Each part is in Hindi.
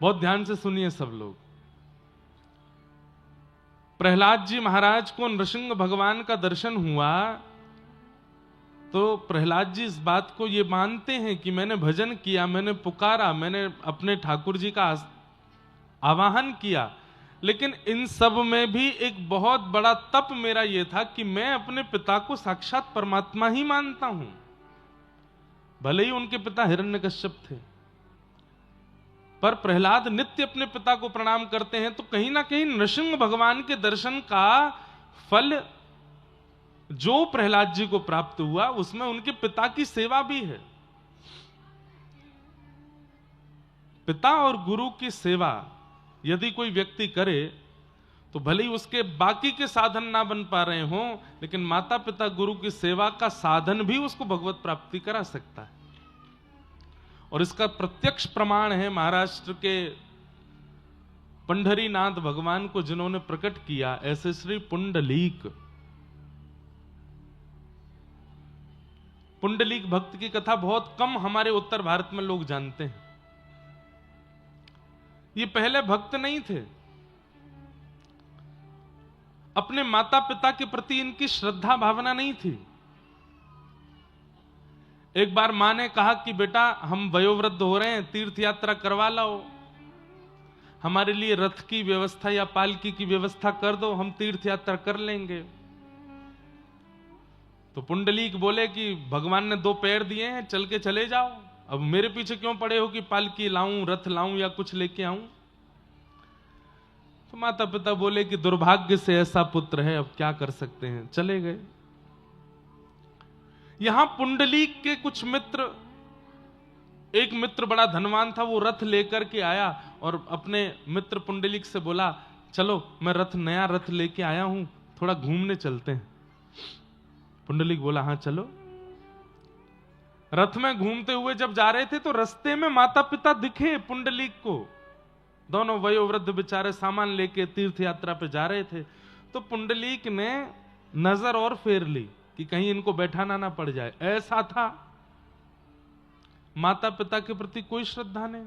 बहुत ध्यान से सुनिए सब लोग। प्रहलाद जी महाराज को नृसिंह भगवान का दर्शन हुआ तो प्रहलाद जी इस बात को ये मानते हैं कि मैंने भजन किया, मैंने पुकारा, मैंने अपने ठाकुर जी का आवाहन किया, लेकिन इन सब में भी एक बहुत बड़ा तप मेरा ये था कि मैं अपने पिता को साक्षात परमात्मा ही मानता हूं। भले ही उनके पिता हिरण्यकश्यप थे, पर प्रहलाद नित्य अपने पिता को प्रणाम करते हैं। तो कहीं ना कहीं नृसिंह भगवान के दर्शन का फल जो प्रहलाद जी को प्राप्त हुआ उसमें उनके पिता की सेवा भी है। पिता और गुरु की सेवा यदि कोई व्यक्ति करे तो भले ही उसके बाकी के साधन ना बन पा रहे हों, लेकिन माता पिता गुरु की सेवा का साधन भी उसको भगवत प्राप्ति करा सकता है। और इसका प्रत्यक्ष प्रमाण है महाराष्ट्र के पंढरीनाथ भगवान को जिन्होंने प्रकट किया, ऐसे श्री पुंडलीक। पुंडलीक भक्त की कथा बहुत कम हमारे उत्तर भारत में लोग जानते हैं। ये पहले भक्त नहीं थे, अपने माता पिता के प्रति इनकी श्रद्धा भावना नहीं थी। एक बार मां ने कहा कि बेटा हम वयोवृद्ध हो रहे हैं, तीर्थ यात्रा करवा लाओ, हमारे लिए रथ की व्यवस्था या पालकी की व्यवस्था कर दो, हम तीर्थ यात्रा कर लेंगे। तो पुंडलीक बोले कि भगवान ने 2 पैर दिए हैं, चल के चले जाओ, अब मेरे पीछे क्यों पड़े हो कि पालकी लाऊं, रथ लाऊं या कुछ लेके आऊं। तो माता पिता बोले कि दुर्भाग्य से ऐसा पुत्र है, अब क्या कर सकते हैं, चले गए। यहां पुंडलीक के कुछ मित्र, एक मित्र बड़ा धनवान था, वो रथ लेकर के आया और अपने मित्र पुंडलीक से बोला चलो मैं नया रथ लेके आया हूं, थोड़ा घूमने चलते हैं। पुंडलीक बोला हाँ चलो। रथ में घूमते हुए जब जा रहे थे तो रास्ते में माता पिता दिखे पुंडलीक को, दोनों वयोवृद्ध बेचारे सामान लेके तीर्थ यात्रा पे जा रहे थे। तो पुंडलीक ने नजर और फेर ली कि कहीं इनको बैठाना ना पड़ जाए। ऐसा था, माता पिता के प्रति कोई श्रद्धा नहीं।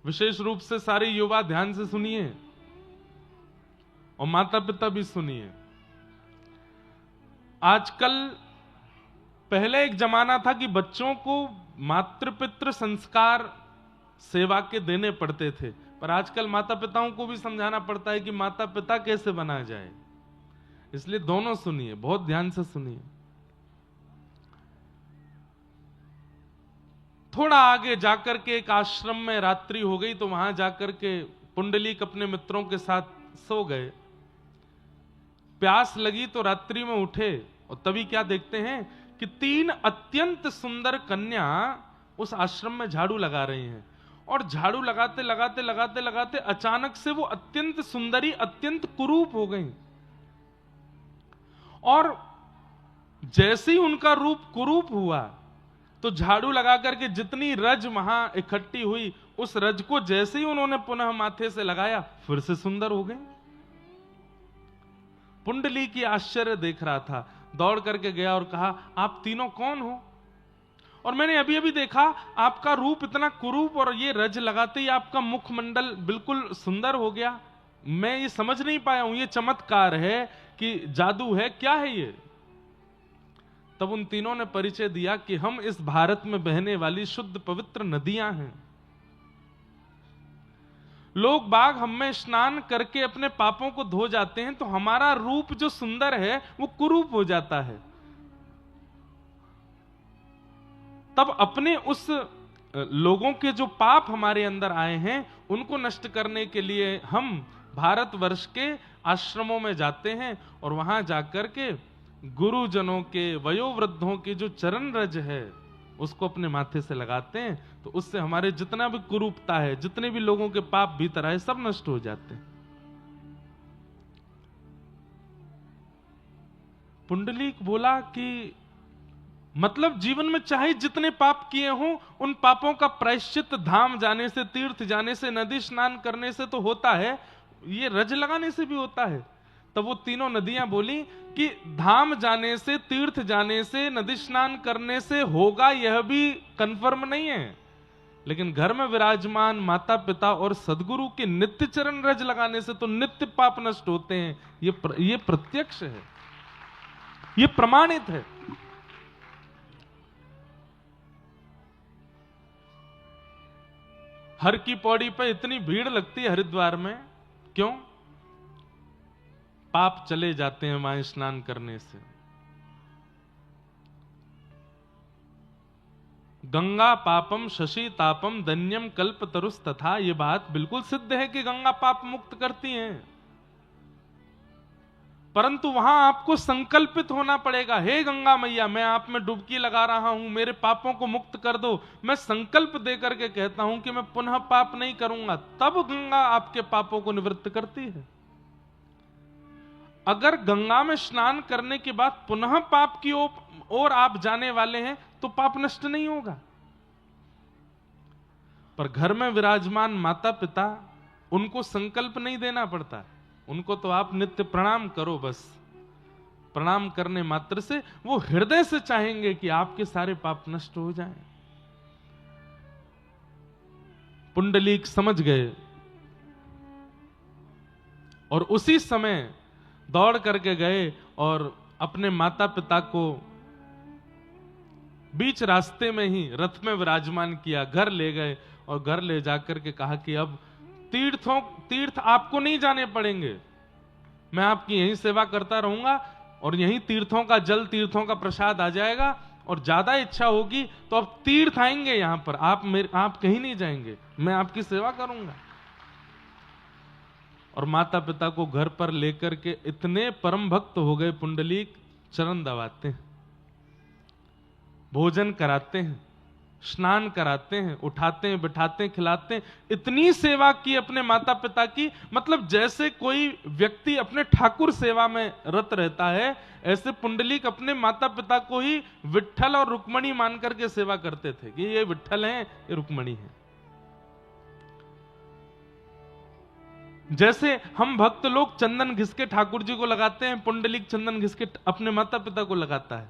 विशेष रूप से सारे युवा ध्यान से सुनिए और माता पिता भी सुनिए। आजकल, पहले एक जमाना था कि बच्चों को मातृ पितृ संस्कार सेवा के देने पड़ते थे, पर आजकल माता पिताओं को भी समझाना पड़ता है कि माता पिता कैसे बना जाए। इसलिए दोनों सुनिए, बहुत ध्यान से सुनिए। थोड़ा आगे जाकर के एक आश्रम में रात्रि हो गई, तो वहां जाकर के पुंडलीक अपने मित्रों के साथ सो गए। प्यास लगी तो रात्रि में उठे और तभी क्या देखते हैं कि 3 अत्यंत सुंदर कन्या उस आश्रम में झाड़ू लगा रही हैं। और झाड़ू लगाते लगाते लगाते लगाते अचानक से वो अत्यंत सुंदरी अत्यंत कुरूप हो गई। और जैसे ही उनका रूप कुरूप हुआ तो झाड़ू लगा करके जितनी रज वहां इकट्ठी हुई, उस रज को जैसे ही उन्होंने पुनः माथे से लगाया फिर से सुंदर हो गए। पुंडलीक की आश्चर्य देख रहा था, दौड़ करके गया और कहा आप तीनों कौन हो? और मैंने अभी अभी देखा आपका रूप इतना कुरूप और ये रज लगाते ही आपका मुखमंडल बिल्कुल सुंदर हो गया। मैं ये समझ नहीं पाया हूं, ये चमत्कार है कि जादू है, क्या है ये? तब उन तीनों ने परिचय दिया कि हम इस भारत में बहने वाली शुद्ध पवित्र नदियां हैं। लोग बाग हम में स्नान करके अपने पापों को धो जाते हैं तो हमारा रूप जो सुंदर है वो कुरूप हो जाता है। तब अपने उस लोगों के जो पाप हमारे अंदर आए हैं उनको नष्ट करने के लिए हम भारतवर्ष के आश्रमों में जाते हैं और वहां जाकर के गुरुजनों के, वयोवृद्धों के जो चरण रज है उसको अपने माथे से लगाते हैं, तो उससे हमारे जितना भी कुरूपता है, जितने भी लोगों के पाप भीतर आए, सब नष्ट हो जाते हैं। पुंडलीक बोला कि मतलब जीवन में चाहे जितने पाप किए हों, उन पापों का प्रायश्चित धाम जाने से, तीर्थ जाने से, नदी स्नान करने से तो होता है, ये रज लगाने से भी होता है। तब वो तीनों नदियां बोली कि धाम जाने से, तीर्थ जाने से, नदी स्नान करने से होगा, यह भी कंफर्म नहीं है। लेकिन घर में विराजमान माता पिता और सदगुरु के नित्य चरण रज लगाने से तो नित्य पाप नष्ट होते हैं। ये प्रत्यक्ष है, ये प्रमाणित है। हर की पौड़ी पे इतनी भीड़ लगती है हरिद्वार में, क्यों? पाप चले जाते हैं वहां स्नान करने से। गंगा पापम शशि तापम धन्यम कल्प तरुस तथा, ये बात बिल्कुल सिद्ध है कि गंगा पाप मुक्त करती हैं, परंतु वहां आपको संकल्पित होना पड़ेगा। हे गंगा मैया, मैं आप में डुबकी लगा रहा हूं, मेरे पापों को मुक्त कर दो। मैं संकल्प दे करके कहता हूं कि मैं पुनः पाप नहीं करूंगा, तब गंगा आपके पापों को निवृत्त करती है। अगर गंगा में स्नान करने के बाद पुनः पाप की ओर आप जाने वाले हैं तो पाप नष्ट नहीं होगा। पर घर में विराजमान माता पिता, उनको संकल्प नहीं देना पड़ता, उनको तो आप नित्य प्रणाम करो बस। प्रणाम करने मात्र से वो हृदय से चाहेंगे कि आपके सारे पाप नष्ट हो जाएं। पुंडलीक समझ गए और उसी समय दौड़ करके गए और अपने माता पिता को बीच रास्ते में ही रथ में विराजमान किया, घर ले गए और घर ले जाकर के कहा कि अब तीर्थ आपको नहीं जाने पड़ेंगे, मैं आपकी यहीं सेवा करता रहूंगा और यहीं तीर्थों का जल, तीर्थों का प्रसाद आ जाएगा, और ज्यादा इच्छा होगी तो अब तीर्थ आएंगे यहां पर, आप कहीं नहीं जाएंगे, मैं आपकी सेवा करूंगा। और माता पिता को घर पर लेकर के इतने परम भक्त हो गए पुंडलीक, चरण दबाते हैं, भोजन कराते हैं, स्नान कराते हैं, उठाते हैं, बिठाते हैं, खिलाते हैं। इतनी सेवा की अपने माता पिता की, मतलब जैसे कोई व्यक्ति अपने ठाकुर सेवा में रत रहता है, ऐसे पुंडलीक अपने माता पिता को ही विट्ठल और रुक्मणी मान करके सेवा करते थे कि ये विट्ठल हैं, ये रुक्मणी हैं। जैसे हम भक्त लोग चंदन घिस के ठाकुर जी को लगाते हैं, पुंडलीक चंदन घिस के अपने माता पिता को लगाता है।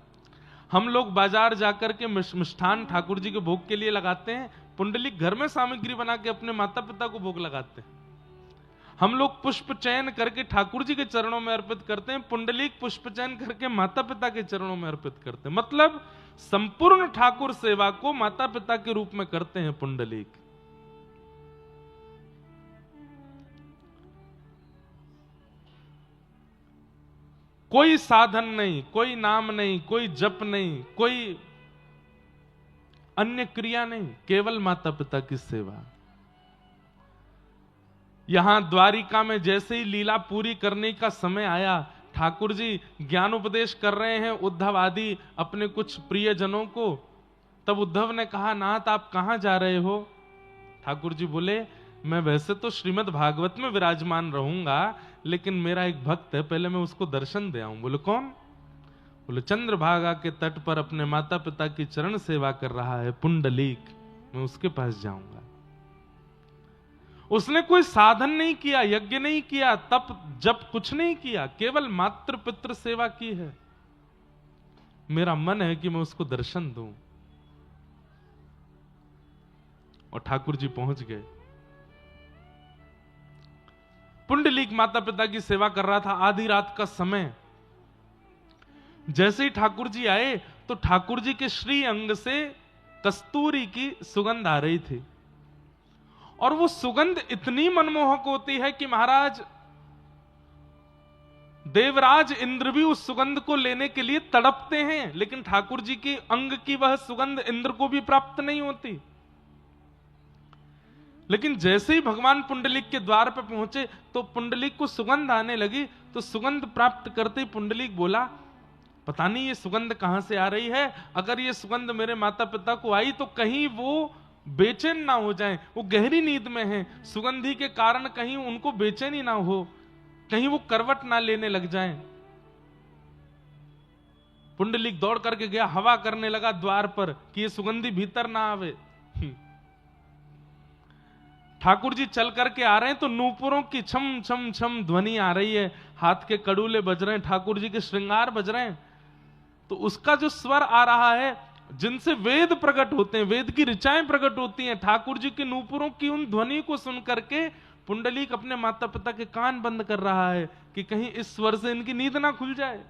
हम लोग बाजार जाकर के मिष्ठान ठाकुर जी के भोग के लिए लगाते हैं, पुंडलीक घर में सामग्री बना के अपने माता पिता को भोग लगाते हैं। हम लोग पुष्प चयन करके ठाकुर जी के चरणों में अर्पित करते हैं, पुंडलीक पुष्प चयन करके माता पिता के चरणों में अर्पित करते हैं। मतलब संपूर्ण ठाकुर सेवा को माता पिता के रूप में करते हैं पुंडलीक। कोई साधन नहीं, कोई नाम नहीं, कोई जप नहीं, कोई अन्य क्रिया नहीं, केवल माता पिता की सेवा। यहां द्वारिका में जैसे ही लीला पूरी करने का समय आया, ठाकुर जी ज्ञान उपदेश कर रहे हैं उद्धव आदि अपने कुछ प्रियजनों को, तब उद्धव ने कहा, नाथ आप कहां जा रहे हो? ठाकुर जी बोले, मैं वैसे तो श्रीमद् भागवत में विराजमान रहूंगा, लेकिन मेरा एक भक्त है, पहले मैं उसको दर्शन दे आऊं। बोले कौन? बोले चंद्रभागा के तट पर अपने माता पिता की चरण सेवा कर रहा है पुंडलीक, मैं उसके पास जाऊंगा। उसने कोई साधन नहीं किया, यज्ञ नहीं किया, तप जप कुछ नहीं किया, केवल मातृ पितृ सेवा की है। मेरा मन है कि मैं उसको दर्शन दूं। और ठाकुर जी पहुंच गए। पुंडलीक माता पिता की सेवा कर रहा था, आधी रात का समय। जैसे ही ठाकुर जी आए तो ठाकुर जी के श्री अंग से कस्तूरी की सुगंध आ रही थी, और वो सुगंध इतनी मनमोहक होती है कि महाराज देवराज इंद्र भी उस सुगंध को लेने के लिए तड़पते हैं, लेकिन ठाकुर जी के अंग की वह सुगंध इंद्र को भी प्राप्त नहीं होती। लेकिन जैसे ही भगवान पुंडलीक के द्वार पर पहुंचे तो पुंडलीक को सुगंध आने लगी, तो सुगंध प्राप्त करते ही पुंडलीक बोला, पता नहीं ये सुगंध कहां से आ रही है, अगर ये सुगंध मेरे माता पिता को आई तो कहीं वो बेचैन ना हो जाएं, वो गहरी नींद में हैं, सुगंधी के कारण कहीं उनको बेचैनी ना हो, कहीं वो करवट ना लेने लग जाएं। पुंडलीक दौड़ करके गया, हवा करने लगा द्वार पर कि ये सुगंधी भीतर ना आवे। ठाकुर जी चल करके आ रहे हैं तो नूपुरों की छम छम छम ध्वनि आ रही है, हाथ के कड़ूले बज रहे हैं, ठाकुर जी के श्रृंगार बज रहे हैं, तो उसका जो स्वर आ रहा है जिनसे वेद प्रकट होते हैं, वेद की ऋचाएं प्रकट होती हैं, ठाकुर जी के नूपुरों की उन ध्वनि को सुन करके पुंडलीक अपने माता पिता के कान बंद कर रहा है कि कहीं इस स्वर से इनकी नींद ना खुल जाए।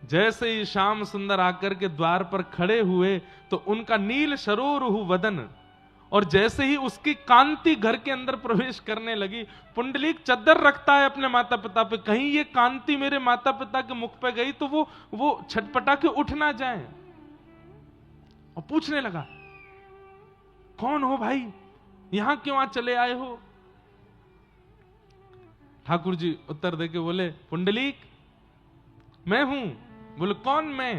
जैसे ही श्याम सुंदर आकर के द्वार पर खड़े हुए तो उनका नील सरोरुह वदन, और जैसे ही उसकी कांति घर के अंदर प्रवेश करने लगी, पुंडलीक चद्दर रखता है अपने माता पिता पे, कहीं ये कांति मेरे माता पिता के मुख पे गई तो वो छटपटा के उठ ना जाए। और पूछने लगा, कौन हो भाई, यहां क्यों आ चले आए हो? ठाकुर जी उत्तर देके बोले, पुंडलीक मैं हूं। बोले कौन मैं?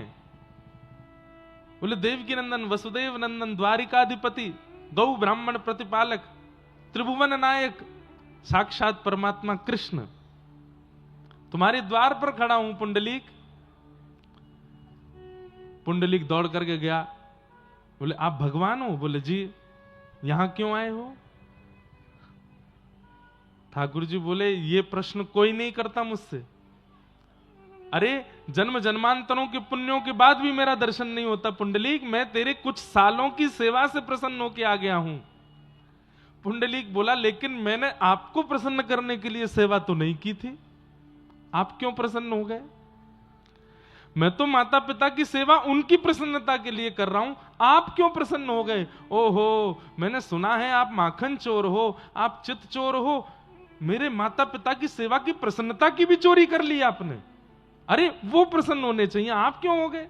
बोले देवकी नंदन, वसुदेव नंदन, द्वारिकाधिपति, गौ ब्राह्मण प्रतिपालक, त्रिभुवन नायक, साक्षात परमात्मा कृष्ण, तुम्हारे द्वार पर खड़ा हूं पुंडलीक। पुंडलीक दौड़ करके गया। बोले आप भगवान हो? बोले जी। यहां क्यों आए हो? ठाकुर जी बोले, ये प्रश्न कोई नहीं करता मुझसे। अरे जन्म जन्मांतरों के पुण्यों के बाद भी मेरा दर्शन नहीं होता पुंडलीक, मैं तेरे कुछ सालों की सेवा से प्रसन्न होके आ गया हूं। पुंडलीक बोला, लेकिन मैंने आपको प्रसन्न करने के लिए सेवा तो नहीं की थी, आप क्यों प्रसन्न हो गए? मैं तो माता पिता की सेवा उनकी प्रसन्नता के लिए कर रहा हूं, आप क्यों प्रसन्न हो गए? ओहो, मैंने सुना है आप माखन चोर हो, आप चित चोर हो, मेरे माता पिता की सेवा की प्रसन्नता की भी चोरी कर ली आपने। अरे वो प्रसन्न होने चाहिए, आप क्यों हो गए?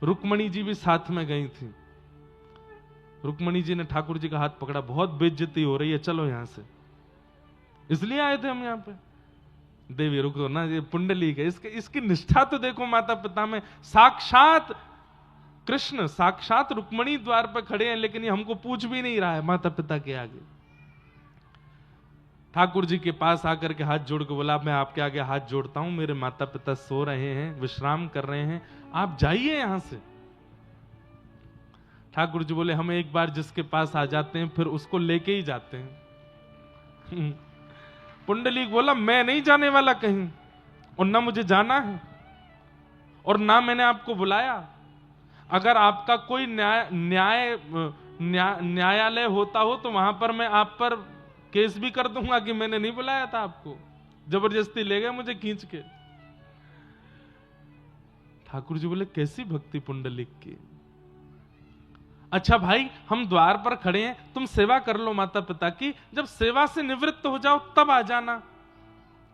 रुक्मणी जी भी साथ में गई थी। रुक्मणी जी ने ठाकुर जी का हाथ पकड़ा, बहुत बेइज्जती हो रही है, चलो यहां से, इसलिए आए थे हम यहां पे। देवी रुको ना, ये पुंडलीक है, इसकी निष्ठा तो देखो माता पिता में, साक्षात कृष्ण, साक्षात रुक्मणी द्वार पर खड़े हैं, लेकिन ये हमको पूछ भी नहीं रहा है माता पिता के आगे। ठाकुर जी के पास आकर के हाथ जोड़ के बोला, मैं आपके आगे हाथ जोड़ता हूं, मेरे माता पिता सो रहे हैं, विश्राम कर रहे हैं, आप जाइए यहां से। ठाकुर जी बोले, हम एक बार जिसके पास आ जाते हैं फिर उसको लेके ही जाते हैं। पुंडलीक बोला, मैं नहीं जाने वाला कहीं, और ना मुझे जाना है, और ना मैंने आपको बुलाया। अगर आपका कोई न्यायालय होता हो तो वहां पर मैं आप पर केस भी कर दूंगा कि मैंने नहीं बुलाया था आपको, जबरदस्ती ले गए मुझे खींच के। ठाकुर जी बोले, कैसी भक्ति पुंडलीक की। अच्छा भाई, हम द्वार पर खड़े हैं, तुम सेवा कर लो माता पिता की, जब सेवा से निवृत्त हो जाओ तब आ जाना,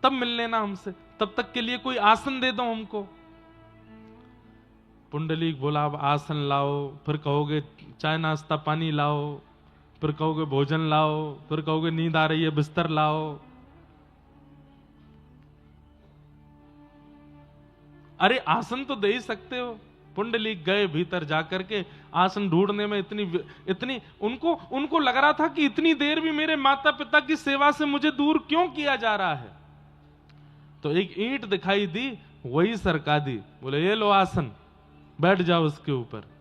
तब मिल लेना हमसे, तब तक के लिए कोई आसन दे दो हमको। पुंडलीक बोला, अब आसन लाओ, फिर कहोगे चाय नाश्ता पानी लाओ, फिर कहोगे भोजन लाओ, फिर कहोगे नींद आ रही है बिस्तर लाओ। अरे आसन तो दे ही सकते हो। पुंडलीक गए भीतर जाकर के, आसन ढूंढने में इतनी उनको लग रहा था कि इतनी देर भी मेरे माता पिता की सेवा से मुझे दूर क्यों किया जा रहा है। तो एक ईंट दिखाई दी, वही सरका दी, बोले ये लो आसन, बैठ जाओ उसके ऊपर।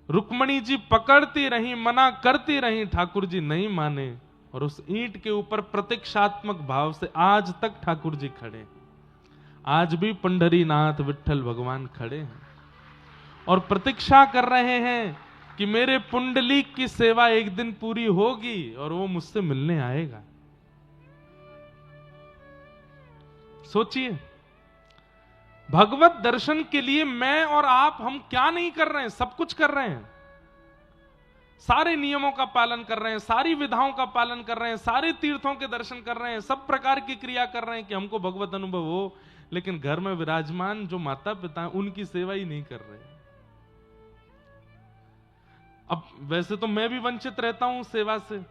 रुक्मणी जी पकड़ती रही, मना करती रही, ठाकुर जी नहीं माने, और उस ईंट के ऊपर प्रतीक्षात्मक भाव से आज तक ठाकुर जी खड़े। आज भी पंढरीनाथ विठ्ठल भगवान खड़े हैं और प्रतीक्षा कर रहे हैं कि मेरे पुंडलीक की सेवा एक दिन पूरी होगी और वो मुझसे मिलने आएगा। सोचिए, भगवत दर्शन के लिए मैं और आप, हम क्या नहीं कर रहे हैं, सब कुछ कर रहे हैं। सारे नियमों का पालन कर रहे हैं, सारी विधाओं का पालन कर रहे हैं, सारे तीर्थों के दर्शन कर रहे हैं, सब प्रकार की क्रिया कर रहे हैं कि हमको भगवत अनुभव हो, लेकिन घर में विराजमान जो माता पिता हैं उनकी सेवा ही नहीं कर रहे। अब वैसे तो मैं भी वंचित रहता हूं सेवा से,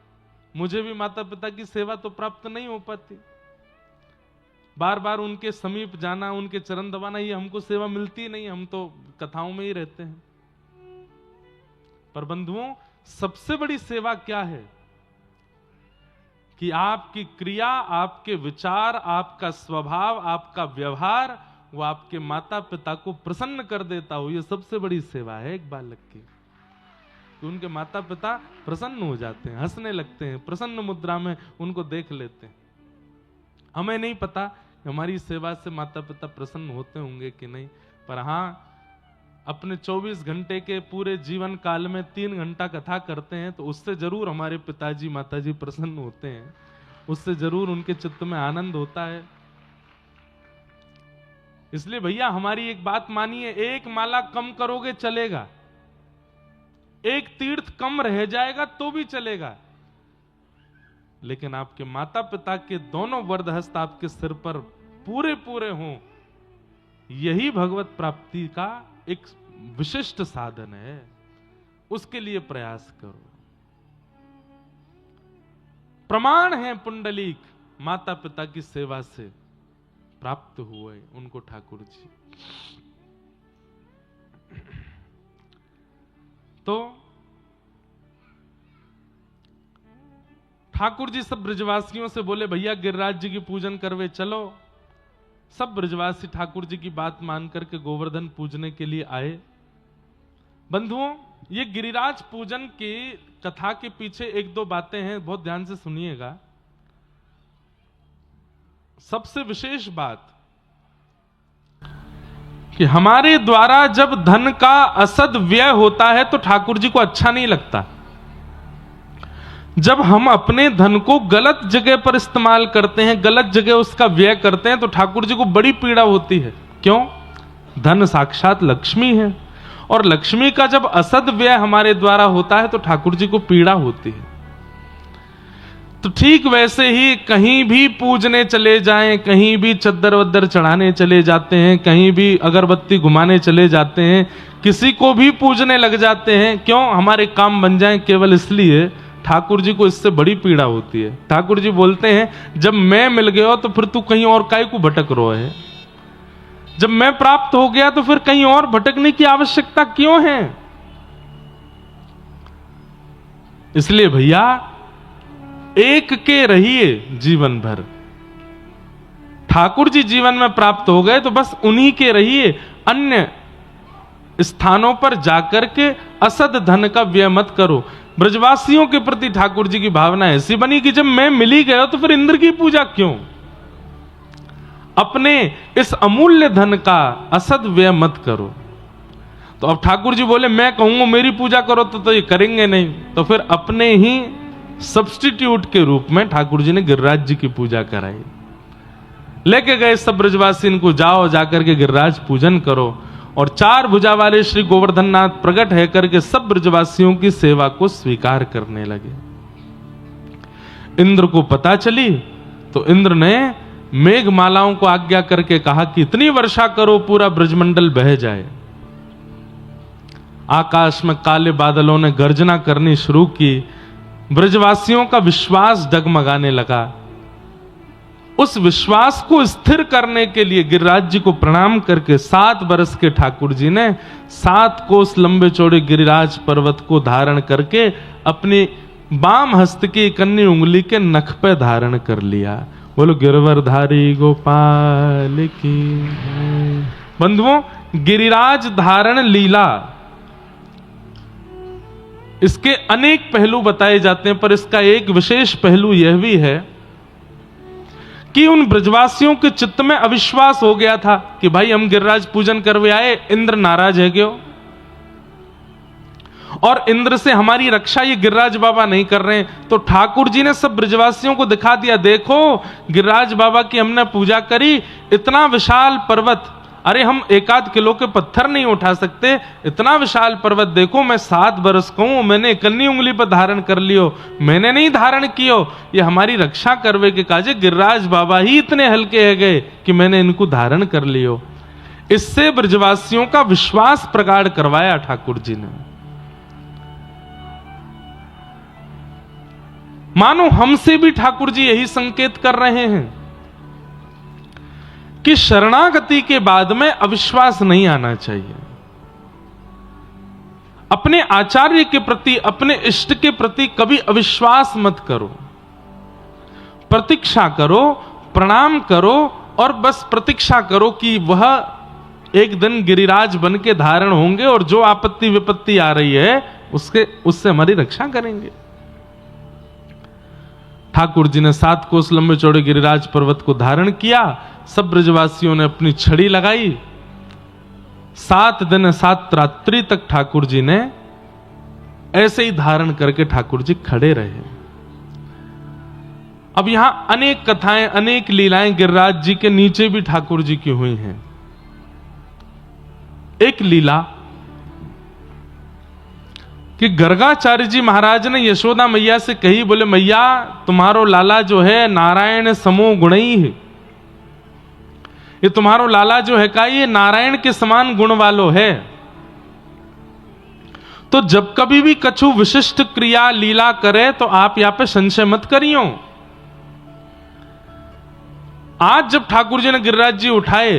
मुझे भी माता पिता की सेवा तो प्राप्त नहीं हो पाती। बार बार उनके समीप जाना, उनके चरण दबाना, ये हमको सेवा मिलती नहीं, हम तो कथाओं में ही रहते हैं। पर बंधुओं, सबसे बड़ी सेवा क्या है कि आपकी क्रिया, आपके विचार, आपका स्वभाव, आपका व्यवहार वो आपके माता पिता को प्रसन्न कर देता हो। ये सबसे बड़ी सेवा है एक बालक की, कि उनके माता पिता प्रसन्न हो जाते हैं, हंसने लगते हैं, प्रसन्न मुद्रा में उनको देख लेते हैं। हमें नहीं पता हमारी सेवा से माता पिता प्रसन्न होते होंगे कि नहीं, पर हाँ अपने 24 घंटे के पूरे जीवन काल में 3 घंटा कथा करते हैं तो उससे जरूर हमारे पिताजी माताजी प्रसन्न होते हैं, उससे जरूर उनके चित्त में आनंद होता है। इसलिए भैया हमारी एक बात मानिए, एक माला कम करोगे चलेगा, एक तीर्थ कम रह जाएगा तो भी चलेगा, लेकिन आपके माता पिता के दोनों वरदहस्त आपके सिर पर पूरे पूरे हों, यही भगवत प्राप्ति का एक विशिष्ट साधन है। उसके लिए प्रयास करो। प्रमाण है पुंडलीक माता पिता की सेवा से प्राप्त हुए उनको ठाकुर जी। तो ठाकुर जी सब ब्रजवासियों से बोले भैया गिरिराज जी की पूजन करवे चलो। सब ब्रजवासी ठाकुर जी की बात मान करके गोवर्धन पूजने के लिए आए। बंधुओं, ये गिरिराज पूजन की कथा के पीछे एक दो बातें हैं, बहुत ध्यान से सुनिएगा। सबसे विशेष बात कि हमारे द्वारा जब धन का असद व्यय होता है तो ठाकुर जी को अच्छा नहीं लगता। जब हम अपने धन को गलत जगह पर इस्तेमाल करते हैं, गलत जगह उसका व्यय करते हैं, तो ठाकुर जी को बड़ी पीड़ा होती है। क्यों? धन साक्षात लक्ष्मी है, और लक्ष्मी का जब असद व्यय हमारे द्वारा होता है तो ठाकुर जी को पीड़ा होती है। तो ठीक वैसे ही कहीं भी पूजने चले जाएं, कहीं भी चद्दर वद्दर चढ़ाने चले जाते हैं, कहीं भी अगरबत्ती घुमाने चले जाते हैं, किसी को भी पूजने लग जाते हैं, क्यों? हमारे काम बन जाएं, केवल इसलिए ठाकुर जी को इससे बड़ी पीड़ा होती है। ठाकुर जी बोलते हैं जब मैं मिल गया तो फिर तू कहीं और काहे को भटक रहा है? जब मैं प्राप्त हो गया तो फिर कहीं और भटकने की आवश्यकता क्यों है? इसलिए भैया एक के रहिए जीवन भर। ठाकुर जी जीवन में प्राप्त हो गए तो बस उन्हीं के रहिए, अन्य स्थानों पर जाकर के असद धन का व्यय मत करो। ब्रजवासियों के प्रति ठाकुर जी की भावना ऐसी बनी कि जब मैं मिल ही गया तो फिर इंद्र की पूजा क्यों? अपने इस अमूल्य धन का असद व्यय मत करो। तो अब ठाकुर जी बोले मैं कहूंगा मेरी पूजा करो तो ये करेंगे नहीं, तो फिर अपने ही सब्स्टिट्यूट के रूप में ठाकुर जी ने गिरिराज जी की पूजा कराई। लेके गए सब ब्रजवासी, इनको जाओ जाकर के गिरिराज पूजन करो। और 4 भुजा वाले श्री गोवर्धन नाथ प्रकट है करके सब ब्रजवासियों की सेवा को स्वीकार करने लगे। इंद्र को पता चली तो इंद्र ने मेघमालाओं को आज्ञा करके कहा कि इतनी वर्षा करो पूरा ब्रजमंडल बह जाए। आकाश में काले बादलों ने गर्जना करनी शुरू की। ब्रजवासियों का विश्वास डगमगाने लगा। उस विश्वास को स्थिर करने के लिए गिरिराज जी को प्रणाम करके 7 बरस के ठाकुर जी ने 7 कोस लंबे चौड़े गिरिराज पर्वत को धारण करके अपनी बाम हस्त की कन्नी उंगली के नख पे धारण कर लिया। बोलो गिरवरधारी गोपाल की। बंधुओं, गिरिराज धारण लीला, इसके अनेक पहलू बताए जाते हैं, पर इसका एक विशेष पहलू यह भी है कि उन ब्रजवासियों के चित्त में अविश्वास हो गया था कि भाई हम गिरिराज पूजन करवे आए, इंद्र नाराज है क्यों? और इंद्र से हमारी रक्षा ये गिरिराज बाबा नहीं कर रहे हैं। तो ठाकुर जी ने सब ब्रजवासियों को दिखा दिया, देखो गिरिराज बाबा की हमने पूजा करी, इतना विशाल पर्वत, अरे हम 1-8 किलो के पत्थर नहीं उठा सकते, इतना विशाल पर्वत देखो, मैं 7 बरस का हूं, मैंने कन्नी उंगली पर धारण कर लियो, मैंने नहीं धारण कियो, ये हमारी रक्षा करवे के काजे गिरिराज बाबा ही इतने हल्के है गए कि मैंने इनको धारण कर लियो। इससे ब्रजवासियों का विश्वास प्रगाढ़ करवाया ठाकुर जी ने। मानो हमसे भी ठाकुर जी यही संकेत कर रहे हैं कि शरणागति के बाद में अविश्वास नहीं आना चाहिए। अपने आचार्य के प्रति, अपने इष्ट के प्रति कभी अविश्वास मत करो। प्रतीक्षा करो, प्रणाम करो और बस प्रतीक्षा करो कि वह एक दिन गिरिराज बन के धारण होंगे और जो आपत्ति विपत्ति आ रही है उससे हमारी रक्षा करेंगे। ठाकुर जी ने 7 कोस लंबे चौड़े गिरिराज पर्वत को धारण किया। सब ब्रजवासियों ने अपनी छड़ी लगाई। 7 दिन 7 रात्रि तक ठाकुर जी ने ऐसे ही धारण करके ठाकुर जी खड़े रहे। अब यहां अनेक कथाएं, अनेक लीलाएं गिरिराज जी के नीचे भी ठाकुर जी की हुई हैं। एक लीला कि गर्गाचार्य जी महाराज ने यशोदा मैया से कही, बोले मैया तुम्हारो लाला जो है नारायण समो गुणई है, ये तुम्हारो लाला जो है का ये नारायण के समान गुण वालो है। तो जब कभी भी कछु विशिष्ट क्रिया लीला करे तो आप यहां पे संशय मत करियो। आज जब ठाकुर जी ने गिरिराज जी उठाए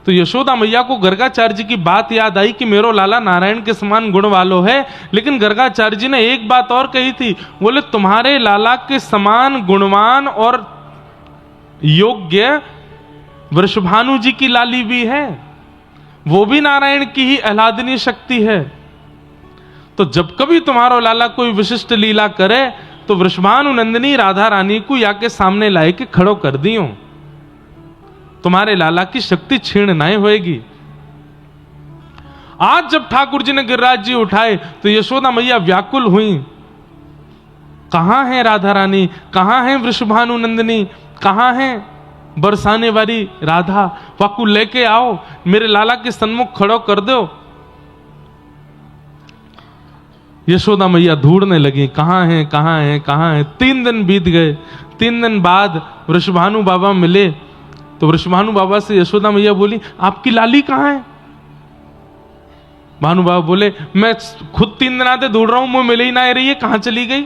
तो यशोदा मैया को गर्गाचार्य जी की बात याद आई कि मेरो लाला नारायण के समान गुण वालो है। लेकिन गर्गाचार्य जी ने एक बात और कही थी, बोले तुम्हारे लाला के समान गुणवान और योग्य वृषभानु जी की लाली भी है, वो भी नारायण की ही आह्लादनीय शक्ति है। तो जब कभी तुम्हारो लाला कोई विशिष्ट लीला करे तो वृषभानु नंदिनी राधा रानी को या के सामने लाए के खड़ो कर दियो, तुम्हारे लाला की शक्ति क्षीण नहीं होएगी। आज जब ठाकुर जी ने गिरिराज जी उठाए तो यशोदा मैया व्याकुल हुई, कहां है राधा रानी, कहां है वृषभानु नंदिनी, कहां है बरसाने वाली राधा, वाकू लेके आओ, मेरे लाला के सन्मुख खड़ो कर दो। यशोदा मैया ढूंढने लगी, कहां है कहां है कहां है। 3 दिन बीत गए। 3 दिन बाद वृषभानु बाबा मिले तो वृषभानु बाबा से यशोदा मैया बोली, आपकी लाली कहां है? भानु बाबा बोले, मैं खुद 3 दिन आते ढूंढ रहा हूं, मुझे मिल ही ना रही है, कहां चली गई?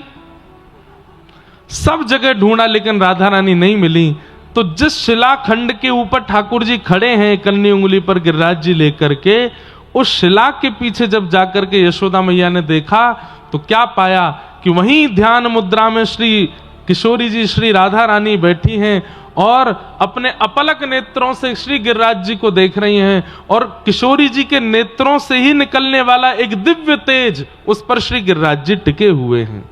सब जगह ढूंढा लेकिन राधा रानी नहीं मिली। तो जिस शिलाखंड के ऊपर ठाकुर जी खड़े हैं कन्नी उंगली पर गिरिराज जी लेकर के, उस शिला के पीछे जब जाकर के यशोदा मैया ने देखा तो क्या पाया कि वहीं ध्यान मुद्रा में श्री किशोरी जी, श्री राधा रानी बैठी हैं और अपने अपलक नेत्रों से श्री गिरिराज जी को देख रही हैं। और किशोरी जी के नेत्रों से ही निकलने वाला एक दिव्य तेज उस पर श्री गिरिराज जी टिके हुए हैं।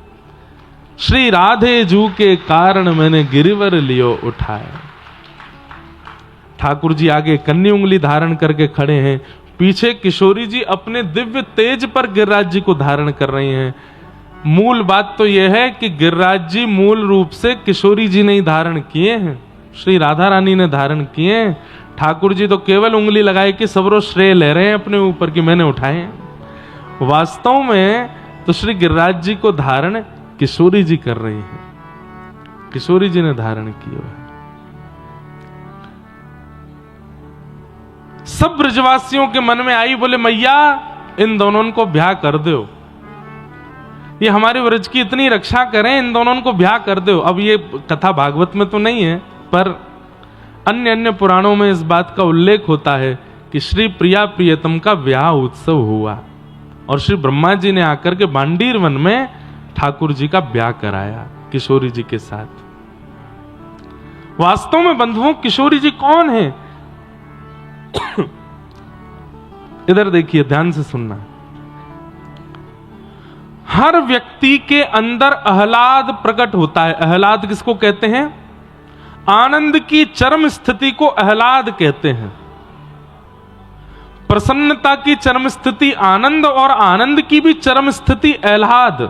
श्री राधे जू के कारण मैंने गिरिवर लियो उठाया। ठाकुर जी आगे कन्नी उंगली धारण करके खड़े हैं, पीछे किशोरी जी अपने दिव्य तेज पर गिरिराज जी को धारण कर रही हैं। मूल बात तो यह है कि गिरिराज जी मूल रूप से किशोरी जी ने ही धारण किए हैं, श्री राधा रानी ने धारण किए हैं। ठाकुर जी तो केवल उंगली लगाए कि सबरो श्रेय ले रहे हैं अपने ऊपर कि मैंने उठाए। वास्तव में तो श्री गिरिराज जी को धारण किशोरी जी कर रही हैं, किशोरी जी ने धारण किया है। सब ब्रजवासियों के मन में आई, बोले मैया इन दोनों को ब्याह कर दो, ये हमारे व्रज की इतनी रक्षा करें, इन दोनों को ब्याह कर दो। अब ये कथा भागवत में तो नहीं है पर अन्य अन्य पुराणों में इस बात का उल्लेख होता है कि श्री प्रिया प्रियतम का ब्याह उत्सव हुआ और श्री ब्रह्मा जी ने आकर के बांडीर वन में ठाकुर जी का ब्याह कराया किशोरी जी के साथ। वास्तव में बंधुओं किशोरी जी कौन है? इधर देखिए, ध्यान से सुनना। हर व्यक्ति के अंदर आह्लाद प्रकट होता है। आह्लाद किसको कहते हैं? आनंद की चरम स्थिति को आह्लाद कहते हैं। प्रसन्नता की चरम स्थिति आनंद और आनंद की भी चरम स्थिति आह्लाद।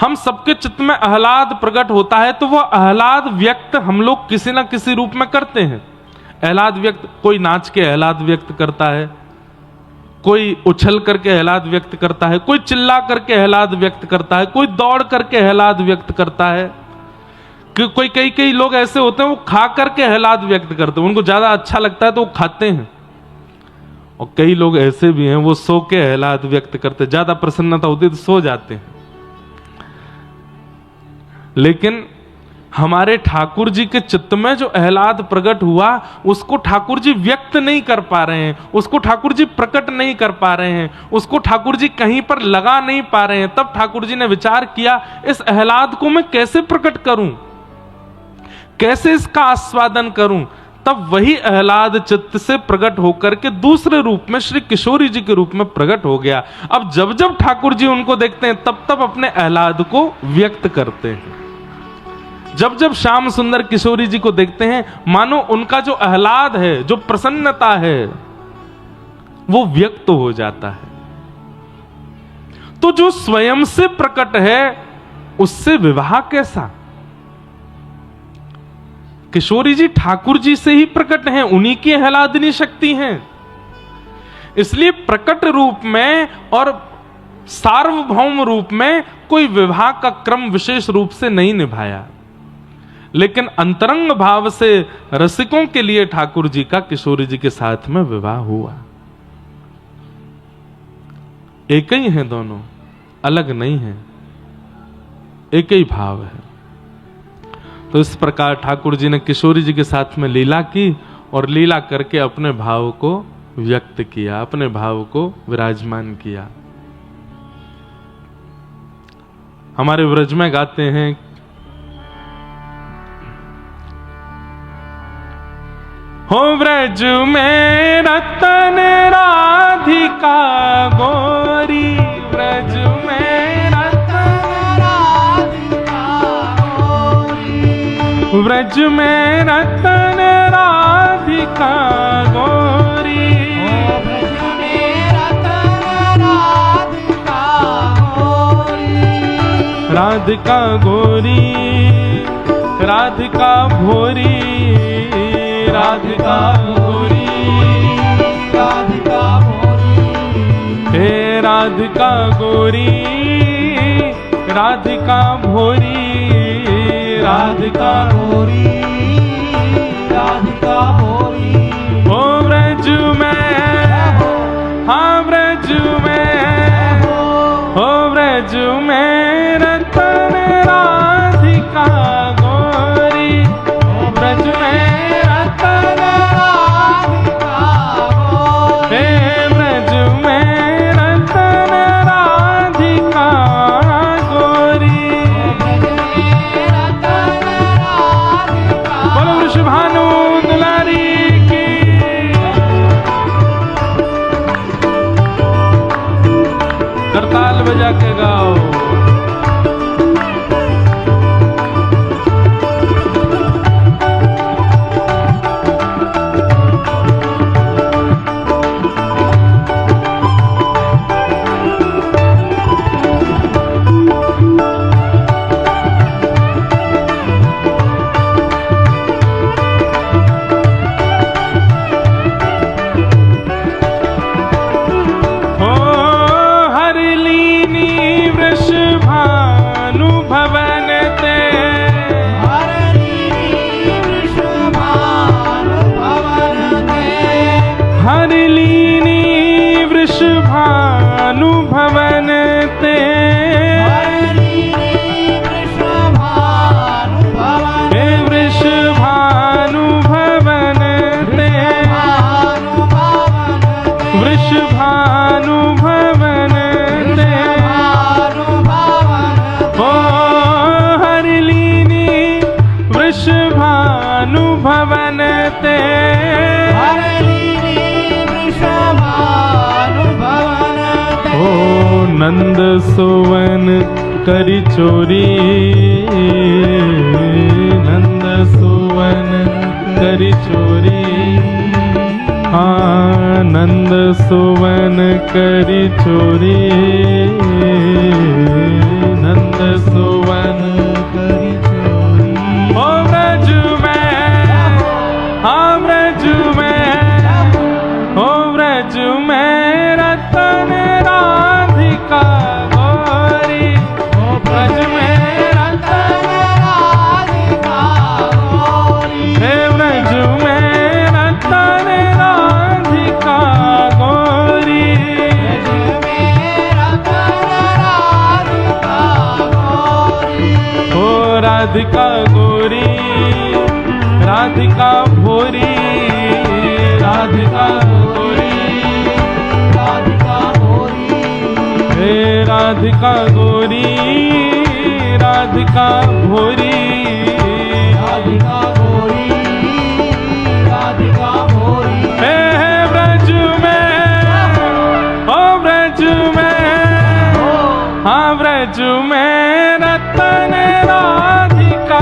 हम सबके चित्त में आह्लाद प्रकट होता है तो वह आह्लाद व्यक्त हम लोग किसी ना किसी रूप में करते हैं। आह्लाद व्यक्त, कोई नाच के आह्लाद व्यक्त करता है, कोई उछल करके आह्लाद व्यक्त करता है, कोई चिल्ला करके आह्लाद व्यक्त करता है, कोई दौड़ करके आह्लाद व्यक्त करता है, कोई कई लोग ऐसे होते हैं वो खा करके आह्लाद व्यक्त करते हैं, उनको ज्यादा अच्छा लगता है तो वो खाते हैं। और कई लोग ऐसे भी हैं वो सो के आह्लाद व्यक्त करते, ज्यादा प्रसन्नता होती है तो सो जाते हैं। लेकिन हमारे ठाकुर जी के चित्त में जो आह्लाद प्रकट हुआ उसको ठाकुर जी व्यक्त नहीं कर पा रहे हैं, उसको ठाकुर जी प्रकट नहीं कर पा रहे हैं, उसको ठाकुर जी कहीं पर लगा नहीं पा रहे हैं। तब ठाकुर जी ने विचार किया, इस आह्लाद को मैं कैसे प्रकट करूं, कैसे इसका आस्वादन करूं। तब वही आह्लाद चित्त से प्रकट होकर के दूसरे रूप में श्री किशोरी जी के रूप में प्रकट हो गया। अब जब जब ठाकुर जी उनको देखते हैं तब तब अपने आह्लाद को व्यक्त करते हैं। जब जब श्याम सुंदर किशोरी जी को देखते हैं, मानो उनका जो आह्लाद है, जो प्रसन्नता है, वो व्यक्त हो जाता है। तो जो स्वयं से प्रकट है, उससे विवाह कैसा? किशोरी जी ठाकुर जी से ही प्रकट हैं, उन्हीं की आह्लादनी शक्ति हैं। इसलिए प्रकट रूप में और सार्वभौम रूप में कोई विवाह का क्रम विशेष रूप से नहीं निभाया, लेकिन अंतरंग भाव से रसिकों के लिए ठाकुर जी का किशोरी जी के साथ में विवाह हुआ। एक ही हैं दोनों, अलग नहीं है, एक ही भाव है। तो इस प्रकार ठाकुर जी ने किशोरी जी के साथ में लीला की और लीला करके अपने भाव को व्यक्त किया, अपने भाव को विराजमान किया। हमारे व्रज में गाते हैं, हो व्रज में रतन राधिका गोरी, व्रज में रतन राधिका गोरी, व्रज में रतन राधिका गोरी, व्रज में रतन राधिका गोरी, राधिका गोरी, राधिका भोरी, राधिका गोरी, राधिका भोरी, हे राधिका गोरी, राधिका भोरी, राधिका भोरी, राधिका भोरी। ओ व्रज में, हाँ व्रज में, ओ व्रज में रतन राधिका गोरी, ओ व्रज में करताल बजा के गाओ। नंद सुवन करी चोरी, नंद सुवन करी चोरी, हाँ नंद सुवन करी चोरी, नंद सुवन करी चोरी। ओ व्रज में, हाँ व्रज में, ओ व्रज में रतन राधिका गोरी, ओ व्रज में रतन राधिका गोरी, हे व्रज में रतन राधिका गोरी, व्रज में रतन राधिका गोरी, ओ राधिका गोरी, राधिका भोरी, राधिका गोरी, राधिका भोरी, हे राधिका गोरी, राधिका भोरी, राधिका गोरी, राधिका भोरी, हे व्रज में, ओ व्रज में, हाँ व्रज में रतन राधिका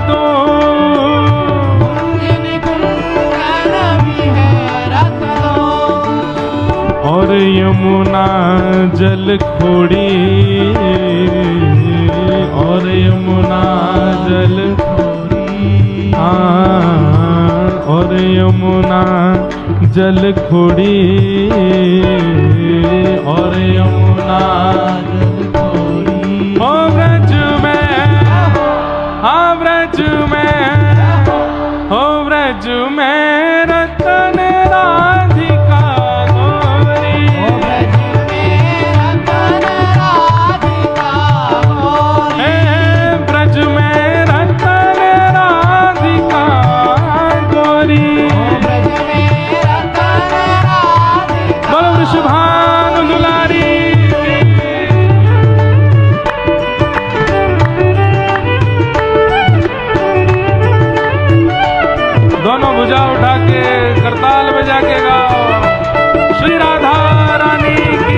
दो, और यमुना जल खोड़ी, और यमुना जल खोड़ी, और यमुना जल खोड़ी, और यमुना जल खोड़ी। ओ व्रज में, हाँ व्रज में, ओ व्रज में रतन राधिका गोरी, ओ व्रज में रतन राधिका गोरी, व्रज में रतन राधिका गोरी, व्रज में रतन राधिका। बोलो वृषभानु दुलारी। दोनों भुजा उठा के करताल बजा के गाओ श्री राधा रानी की।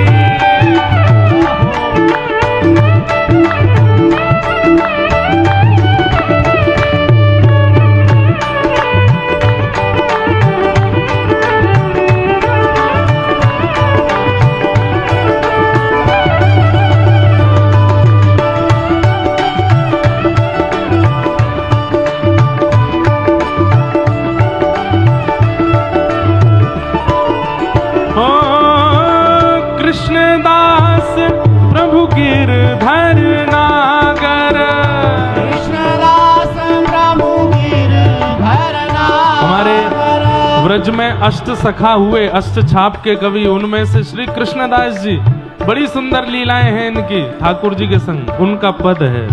कृष्णदास प्रभु गिरधर नागर, कृष्णदास प्रभु गिरधर नागर। हमारे व्रज में अष्ट सखा हुए, अष्ट छाप के कवि, उनमें से श्री कृष्णदास जी, बड़ी सुंदर लीलाएं हैं इनकी ठाकुर जी के संग। उनका पद है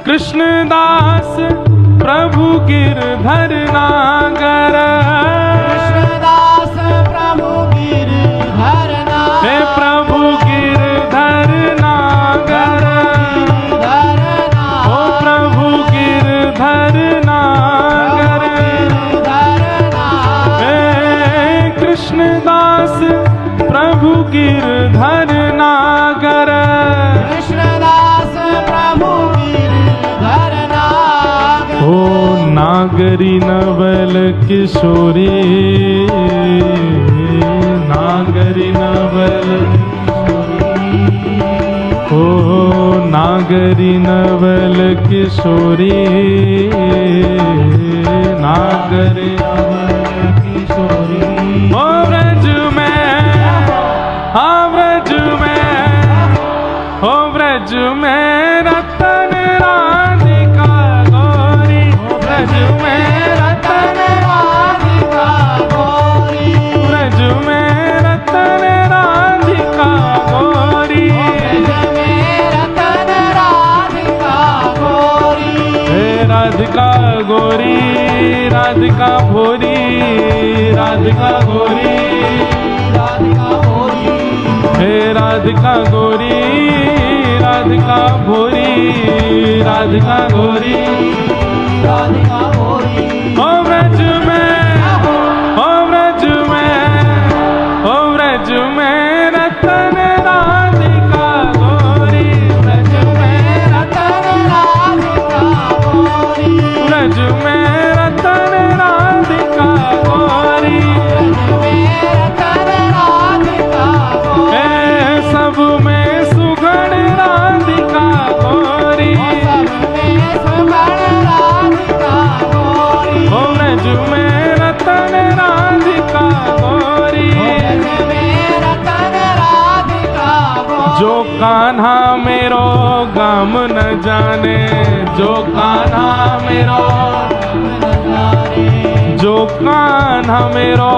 कृष्णदास प्रभु गिरधर नागर, कृष्णदास प्रभु गिरधर नागर, हे प्रभु गिरधर नागर, ओ प्रभु गिरधर नागर, हे कृष्णदास प्रभु गिरधर नागर, कृष्णदास प्रभु गिरधर नागर। ओ नागरी नवल किशोरी, नागरी नवल किशोरी, ओ नागरी नवल किशोरी, नागरी नवल किशोरी। ओ व्रज में, हाँ व्रज में, ओ व्रज में रतन राधिका गोरी, व्रज में रतन राधिका गोरी, व्रज में रतन राधिका गोरी, व्रज में रतन राधिका गोरी, हे राधिका गोरी, राधिका भोरी, राधिका गोरी, राधिका भोरी, हे राधिका गोरी, राधिका भोरी, राधिका गोरी, राधिका भोरी। ओ व्रज में, ओ व्रज में, ओ व्रज में रतन राधिका गोरी, व्रज में रतन राधिका गोरी, व्रज में रतन राधिका गोरी, व्रज में रतन राधिका गोरी। सब में सुगण राधिका गोरी, सब में सुगण राधिका गोरी, ओ व्रज में रतन राधिका गोरी, व्रज में रतन राधिका गोरी। जो कान्हा मेरो गाम न जाने, जो कान्हा मेरो गाम न जाने, जो कान्हा मेरो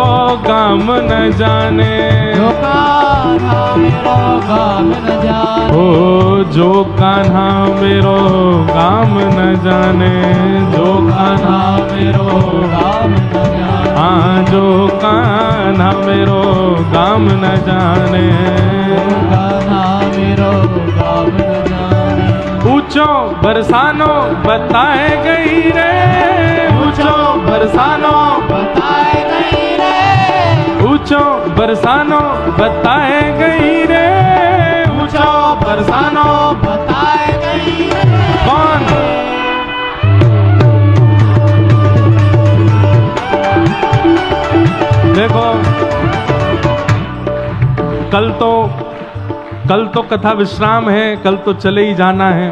गाम न जाने, जो कान्हा मेरो गाम न जाने, ओ जो कान्हा मेरो गाम न जाने, जो कान्हा मेरो गाम न जाने, हाँ जो कान्हा मेरो गाम न जाने, कान्हा मेरो गाम न जाने। ऊंचो बरसानो बताए गई रे, ऊंचो बरसानो बताए गई रे, ऊंचो बरसानो बताए गई रे, ऊंचो बरसानो बताए गई रे। कौन कल तो कथा विश्राम है, कल तो चले ही जाना है।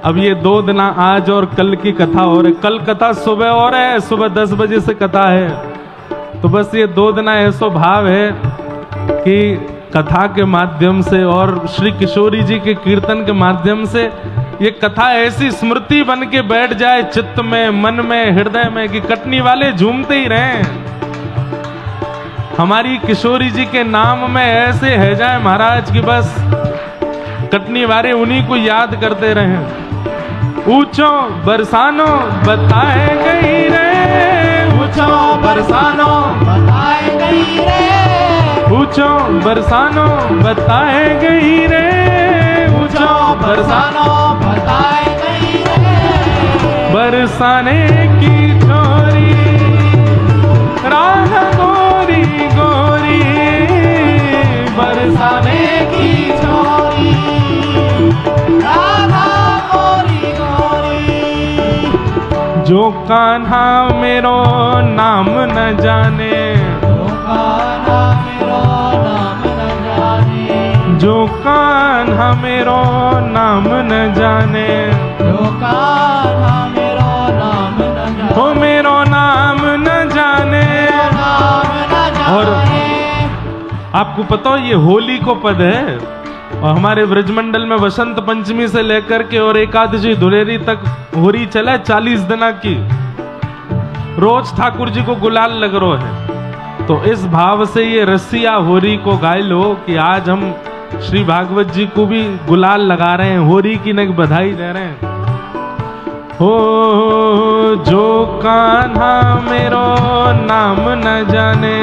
अब ये 2 दिन आज और कल की कथा और है। कल कथा सुबह और है, सुबह 10 बजे से कथा है। तो बस ये 2 दिन ऐसो भाव है कि कथा के माध्यम से और श्री किशोरी जी के कीर्तन के माध्यम से ये कथा ऐसी स्मृति बन के बैठ जाए चित्त में, मन में, हृदय में कि कटनी वाले झूमते ही रहें। हमारी किशोरी जी के नाम में ऐसे है जाए महाराज कि बस कटनी वाले उन्हीं को याद करते रहें। ऊंचो बरसानो बताए गई रे, ऊंचो बरसानो बताए गई रे, ऊंचो बरसानो बताए गई रे, ऊंचो बरसानो बताए गई रे। बरसाने की छोरी राधा गोरी गोरी, बरसाने की छोरी राधा गोरी गोरी। जो कान्हा मेरो नाम न जाने, जो कान्हा मेरो नाम न जाने, जो कान्हा मेरो नाम न जाने, जो कान्हा मेरो नाम न जाने, हो मेरो नाम न जाने। और आपको पता हो ये होली को पद है और हमारे ब्रजमंडल में वसंत पंचमी से लेकर के और एकादशी धुलेरी तक होली चला 40 दिना की। रोज ठाकुर जी को गुलाल लग रो है। तो इस भाव से ये रसिया होली को गाय लो कि आज हम श्री भागवत जी को भी गुलाल लगा रहे हैं, होली की नग बधाई दे रहे हैं। हो जो कान्हा मेरो नाम न जाने,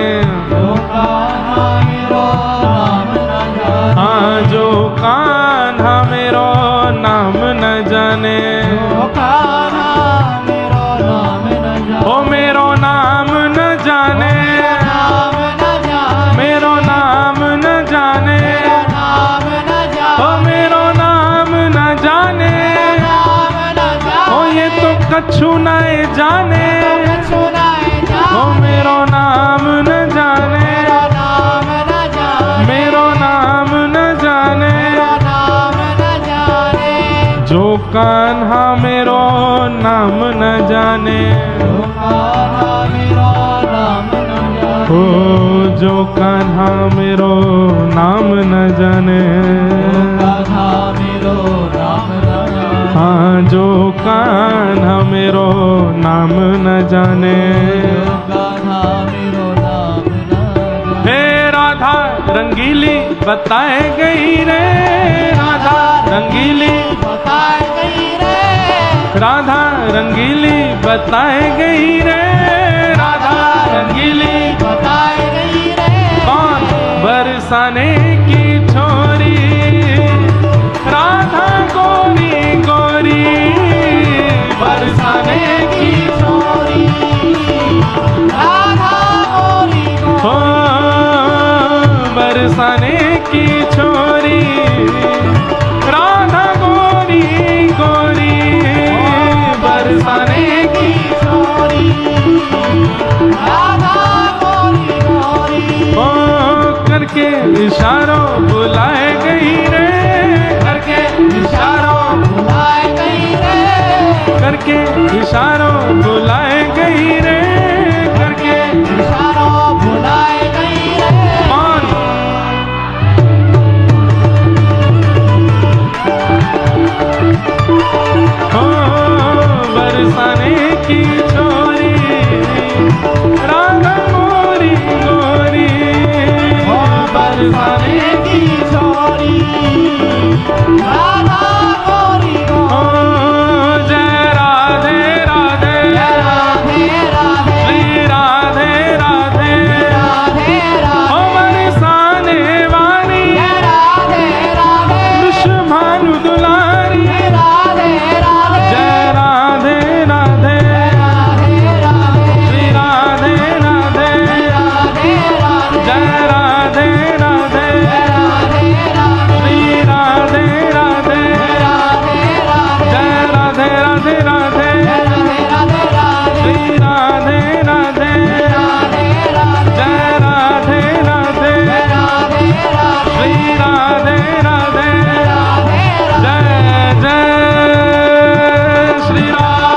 जो कान्हा मेरो नाम न जाने, हाँ जो कान्हा मेरो नाम न जाने, जो कान्हा मेरो नाम न जाने, ओ मेरो नाम न जाने, मेरो नाम न जाने, ओ मेरो नाम न जाने, कछु नाए जाने, ओ मेरो नाम न जाने, मेरो नाम न जाने, जो कान्हा मेरो नाम न जाने, ओ जो कान्हा मेरो नाम न जाने, हाँ जो कान्हा मेरो नाम न जाने। हे राधा रंगीली बताए गई रे, राधा रंगीली बताए गई रे, राधा रंगीली बताए गई रे, राधा रंगीली बताए गई रे। कौन बरसाने की छोरी राधा गोरी गोरी, बरसाने की छोरी राधा गोरी गोरी, हो बरसाने की छोरी राधा गोरी गोरी, बरसाने की छोरी राधा गोरी गोरी। ओ करके इशारों बुलाए गई रे, करके इशारों बुलाए गई रे, करके इशारों बुलाए गई रे, करके इशारों बुलाए गई रे। कौन हो बरसाने की छोरी राधा गोरी गोरी, हो बरसाने की छोरी राधा गोरी गोरी। जय राधे राधे, जय राधे राधे, श्री राधे राधे, राधे राधे, ओ बरसाने वाली, जय राधे राधे, कृष्ण भानु दुलारी, राधे राधे, जय राधे राधे, राधे राधे, श्री राधे राधे, राधे राधे, जय राधे राधे, महाराज